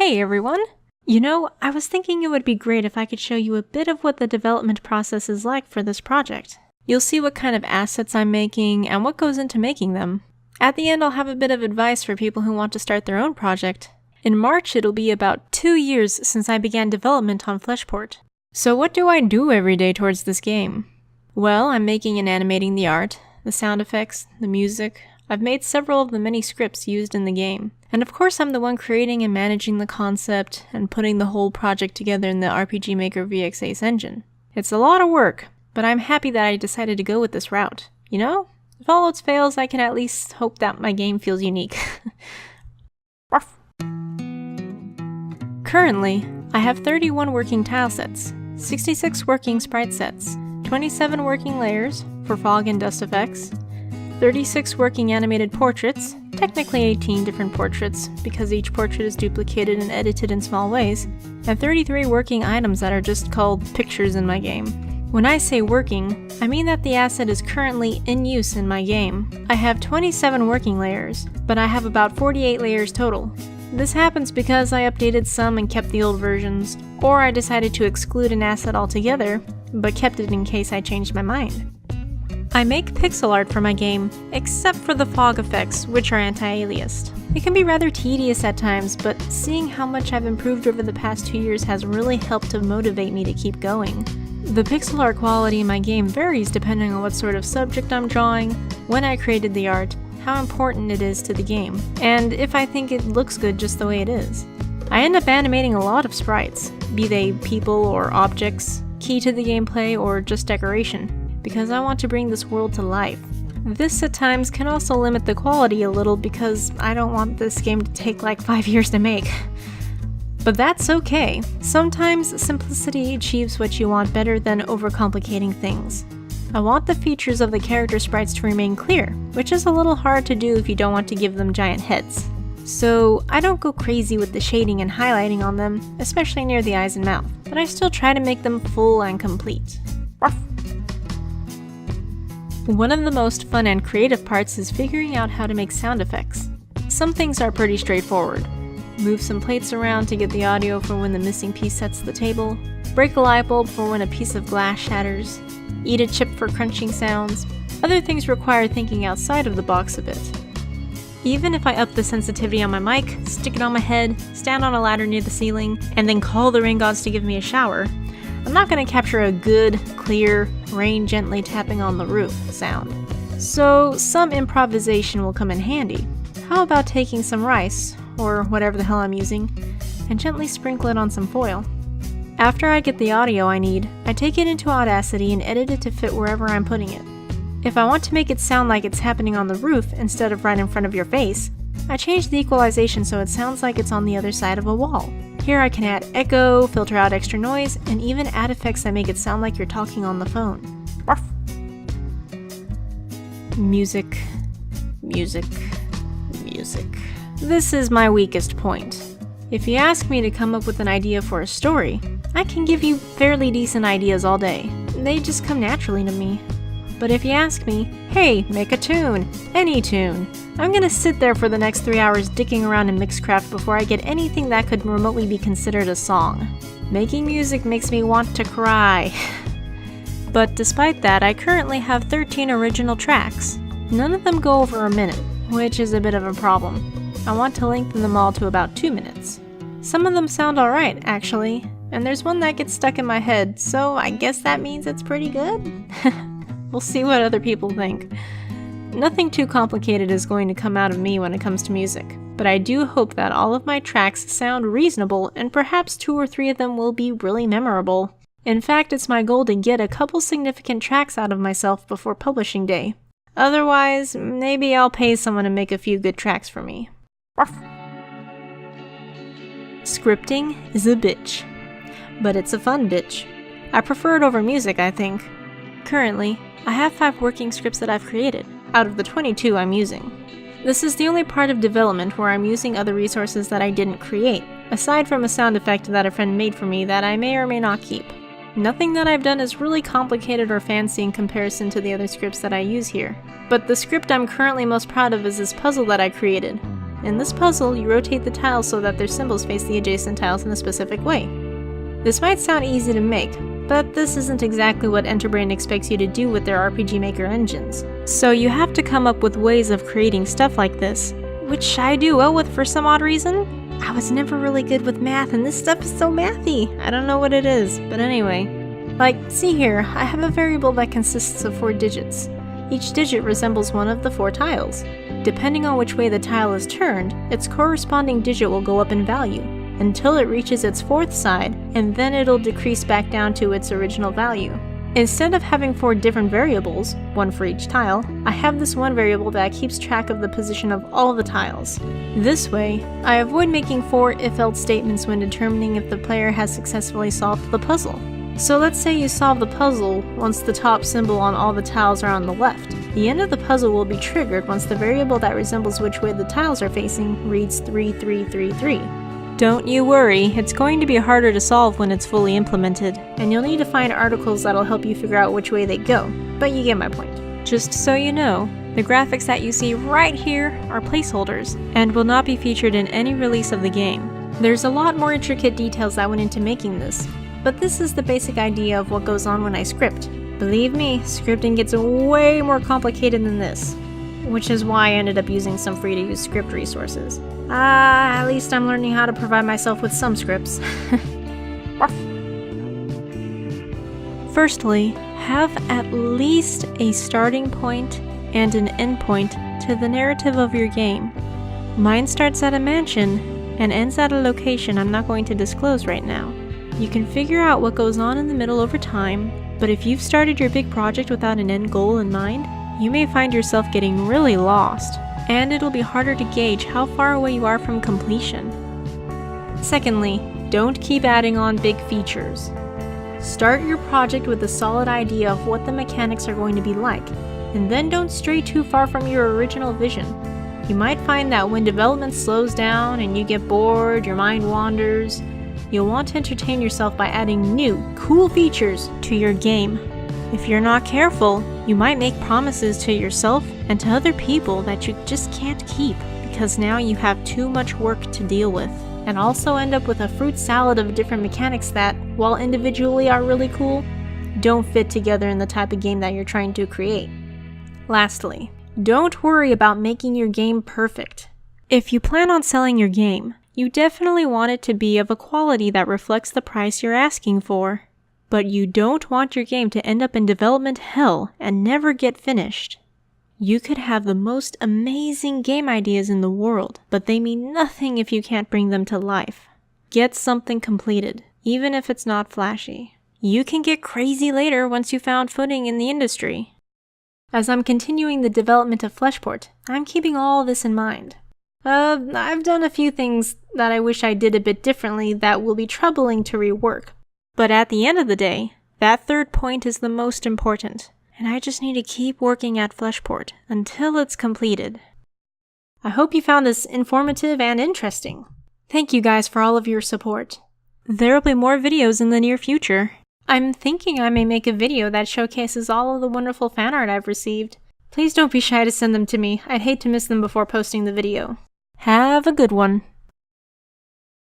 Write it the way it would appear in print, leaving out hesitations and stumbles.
Hey everyone! I was thinking it would be great if I could show you a bit of what the development process is like for this project. You'll see what kind of assets I'm making and what goes into making them. At the end, I'll have a bit of advice for people who want to start their own project. In March, it'll be about 2 years since I began development on Fleshport. So what do I do every day towards this game? Well, I'm making and animating the art, the sound effects, the music. I've made several of the many scripts used in the game. And of course I'm the one creating and managing the concept and putting the whole project together in the RPG Maker VX Ace engine. It's a lot of work, but I'm happy that I decided to go with this route. If all else fails, I can at least hope that my game feels unique. Currently, I have 31 working tile sets, 66 working sprite sets, 27 working layers for fog and dust effects, 36 working animated portraits, technically 18 different portraits because each portrait is duplicated and edited in small ways, and 33 working items that are just called pictures in my game. When I say working, I mean that the asset is currently in use in my game. I have 27 working layers, but I have about 48 layers total. This happens because I updated some and kept the old versions, or I decided to exclude an asset altogether, but kept it in case I changed my mind. I make pixel art for my game, except for the fog effects, which are anti-aliased. It can be rather tedious at times, but seeing how much I've improved over the past 2 years has really helped to motivate me to keep going. The pixel art quality in my game varies depending on what sort of subject I'm drawing, when I created the art, how important it is to the game, and if I think it looks good just the way it is. I end up animating a lot of sprites, be they people or objects, key to the gameplay, or just decoration, because I want to bring this world to life. This at times can also limit the quality a little because I don't want this game to take like 5 years to make. But that's okay. Sometimes simplicity achieves what you want better than overcomplicating things. I want the features of the character sprites to remain clear, which is a little hard to do if you don't want to give them giant heads. So I don't go crazy with the shading and highlighting on them, especially near the eyes and mouth, but I still try to make them full and complete. Ruff. One of the most fun and creative parts is figuring out how to make sound effects. Some things are pretty straightforward. Move some plates around to get the audio for when the missing piece sets the table, break a light bulb for when a piece of glass shatters, eat a chip for crunching sounds. Other things require thinking outside of the box a bit. Even if I up the sensitivity on my mic, stick it on my head, stand on a ladder near the ceiling, and then call the rain gods to give me a shower, I'm not going to capture a good, clear, rain gently tapping on the roof sound. So some improvisation will come in handy. How about taking some rice, or whatever the hell I'm using, and gently sprinkle it on some foil. After I get the audio I need, I take it into Audacity and edit it to fit wherever I'm putting it. If I want to make it sound like it's happening on the roof instead of right in front of your face, I change the equalization so it sounds like it's on the other side of a wall. Here I can add echo, filter out extra noise, and even add effects that make it sound like you're talking on the phone. Ruff. Music, music, music. This is my weakest point. If you ask me to come up with an idea for a story, I can give you fairly decent ideas all day. They just come naturally to me. But if you ask me, hey, make a tune, any tune, I'm gonna sit there for the next 3 hours dicking around in Mixcraft before I get anything that could remotely be considered a song. Making music makes me want to cry. But despite that, I currently have 13 original tracks. None of them go over a minute, which is a bit of a problem. I want to lengthen them all to about 2 minutes. Some of them sound alright, actually, and there's one that gets stuck in my head, so I guess that means it's pretty good? We'll see what other people think. Nothing too complicated is going to come out of me when it comes to music, but I do hope that all of my tracks sound reasonable and perhaps 2 or 3 of them will be really memorable. In fact, it's my goal to get a couple significant tracks out of myself before publishing day. Otherwise, maybe I'll pay someone to make a few good tracks for me. Ruff. Scripting is a bitch, but it's a fun bitch. I prefer it over music, I think. Currently, I have 5 working scripts that I've created, out of the 22 I'm using. This is the only part of development where I'm using other resources that I didn't create, aside from a sound effect that a friend made for me that I may or may not keep. Nothing that I've done is really complicated or fancy in comparison to the other scripts that I use here, but the script I'm currently most proud of is this puzzle that I created. In this puzzle, you rotate the tiles so that their symbols face the adjacent tiles in a specific way. This might sound easy to make, but this isn't exactly what Enterbrain expects you to do with their RPG Maker engines. So you have to come up with ways of creating stuff like this, which I do well with for some odd reason. I was never really good with math, and this stuff is so mathy. I don't know what it is, but anyway. Like, see here, I have a variable that consists of 4 digits. Each digit resembles one of the 4 tiles. Depending on which way the tile is turned, its corresponding digit will go up in value, until it reaches its 4th side, and then it'll decrease back down to its original value. Instead of having 4 different variables, one for each tile, I have this one variable that keeps track of the position of all the tiles. This way, I avoid making 4 if-else statements when determining if the player has successfully solved the puzzle. So let's say you solve the puzzle once the top symbol on all the tiles are on the left. The end of the puzzle will be triggered once the variable that resembles which way the tiles are facing reads 3333. Don't you worry, it's going to be harder to solve when it's fully implemented, and you'll need to find articles that'll help you figure out which way they go, but you get my point. Just so you know, the graphics that you see right here are placeholders, and will not be featured in any release of the game. There's a lot more intricate details that went into making this, but this is the basic idea of what goes on when I script. Believe me, scripting gets way more complicated than this, which is why I ended up using some free-to-use script resources. At least I'm learning how to provide myself with some scripts. Firstly, have at least a starting point and an end point to the narrative of your game. Mine starts at a mansion and ends at a location I'm not going to disclose right now. You can figure out what goes on in the middle over time, but if you've started your big project without an end goal in mind, you may find yourself getting really lost, and it'll be harder to gauge how far away you are from completion. Secondly, don't keep adding on big features. Start your project with a solid idea of what the mechanics are going to be like, and then don't stray too far from your original vision. You might find that when development slows down and you get bored, your mind wanders, you'll want to entertain yourself by adding new, cool features to your game. If you're not careful, you might make promises to yourself and to other people that you just can't keep because now you have too much work to deal with, and also end up with a fruit salad of different mechanics that, while individually are really cool, don't fit together in the type of game that you're trying to create. Lastly, don't worry about making your game perfect. If you plan on selling your game, you definitely want it to be of a quality that reflects the price you're asking for. But you don't want your game to end up in development hell and never get finished. You could have the most amazing game ideas in the world, but they mean nothing if you can't bring them to life. Get something completed, even if it's not flashy. You can get crazy later once you found footing in the industry. As I'm continuing the development of Fleshport, I'm keeping all this in mind. I've done a few things that I wish I did a bit differently that will be troubling to rework. But at the end of the day, that third point is the most important, and I just need to keep working at Fleshport until it's completed. I hope you found this informative and interesting. Thank you guys for all of your support. There will be more videos in the near future. I'm thinking I may make a video that showcases all of the wonderful fan art I've received. Please don't be shy to send them to me. I'd hate to miss them before posting the video. Have a good one.